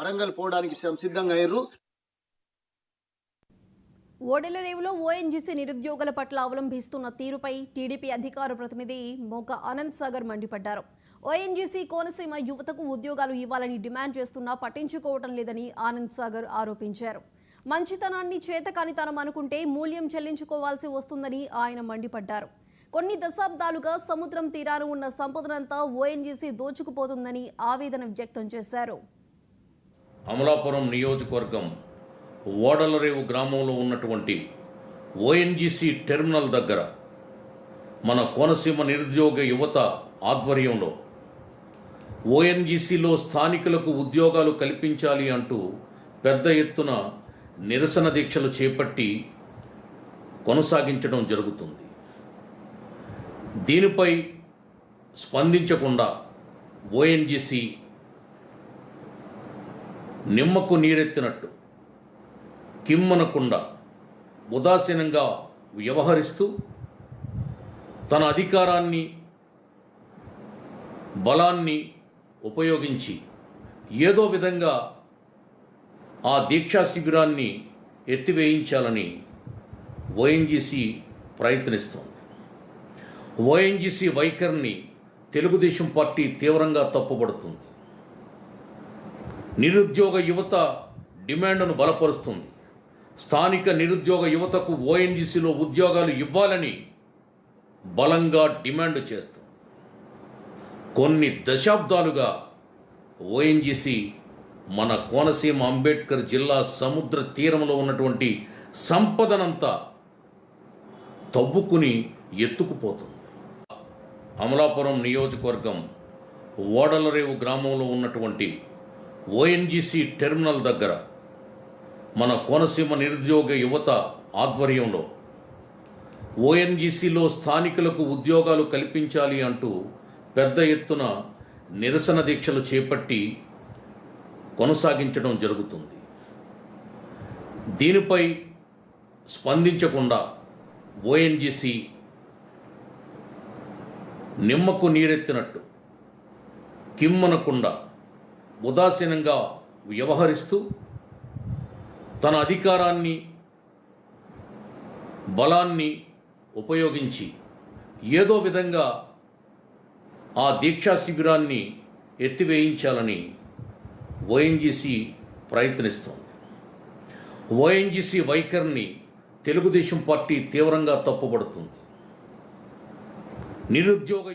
వరంగల్ పోవడానికి సిద్ధంగా అయ్యారు. ఓడెలరేవులో ఓఎన్జీసీ నిరుద్యోగుల పట్ల అవలంబిస్తున్న తీరుపై టీడీపీ అధికార ప్రతినిధి మొగ్గ ఆనంద్ సాగర్ మండిపడ్డారు. ఓఎన్జీసీ కోనసీమ యువతకు ఉద్యోగాలు ఇవ్వాలని డిమాండ్ చేస్తున్నా పట్టించుకోవటం లేదని ఆనంద్ సాగర్ ఆరోపించారు. మంచితనాన్ని చేతకానితనం అనుకుంటే మూల్యం చెల్లించుకోవాల్సి వస్తుందని ఆయన మండిపడ్డారు. కొన్ని దశాబ్దాలుగా సముద్రం తీరాన ఉన్న సంపదనంతా ఓఎన్జీసీ దోచుకుపోతుందని ఆవేదన వ్యక్తం చేశారు. అమలాపురం నియోజకవర్గం ఓడలరేవు గ్రామంలో ఉన్నటువంటి ఓఎన్జీసీ టెర్మినల్ దగ్గర మన కోనసీమ నిరుద్యోగ యువత ఆధ్వర్యంలో ఓఎన్జీసీలో స్థానికులకు ఉద్యోగాలు కల్పించాలి అంటూ పెద్ద ఎత్తున నిరసన దీక్షలు చేపట్టి కొనసాగించడం జరుగుతుంది. దీనిపై స్పందించకుండా ఓఎన్జీసీ నిమ్మకు నీరెత్తినట్టు కిమ్మనకుండా ఉదాసీనంగా వ్యవహరిస్తూ తన అధికారాన్ని బలాన్ని ఉపయోగించి ఏదో విధంగా ఆ దీక్షా శిబిరాన్ని ఎత్తివేయించాలని ఓఎన్జీసీ ప్రయత్నిస్తోంది. ఓఎన్జీసీ వైఖరిని తెలుగుదేశం పార్టీ తీవ్రంగా తప్పుపడుతుంది. నిరుద్యోగ యువత డిమాండ్ను బలపరుస్తుంది. స్థానిక నిరుద్యోగ యువతకు ఓఎన్జీసీలో ఉద్యోగాలు ఇవ్వాలని బలంగా డిమాండ్ చేస్తుంది. కొన్ని దశాబ్దాలుగా ఓఎన్జీసీ మన కోనసీమ అంబేద్కర్ జిల్లా సముద్ర తీరంలో ఉన్నటువంటి సంపదనంతా తవ్వుకుని ఎత్తుకుపోతుంది. అమలాపురం నియోజకవర్గం ఓడలరేవు గ్రామంలో ఉన్నటువంటి ఓఎన్జీసీ టెర్మినల్ దగ్గర మన కోనసీమ నిరుద్యోగ యువత ఆధ్వర్యంలో ఓఎన్జీసీలో స్థానికులకు ఉద్యోగాలు కల్పించాలి అంటూ పెద్ద ఎత్తున నిరసన దీక్షలు చేపట్టి కొనసాగించడం జరుగుతుంది. దీనిపై స్పందించకుండా ఓఎన్జీసీ నిమ్మకు నీరెత్తినట్టు కిమ్మనకుండా ఉదాసీనంగా వ్యవహరిస్తూ తన అధికారాన్ని బలాన్ని ఉపయోగించి ఏదో విధంగా ఆ దీక్షా శిబిరాన్ని ఎత్తివేయించాలని ఓఎన్జీసీ ప్రయత్నిస్తోంది. ఓఎన్జీసీ వైఖరిని తెలుగుదేశం పార్టీ తీవ్రంగా తప్పుపడుతుంది. నిరుద్యోగ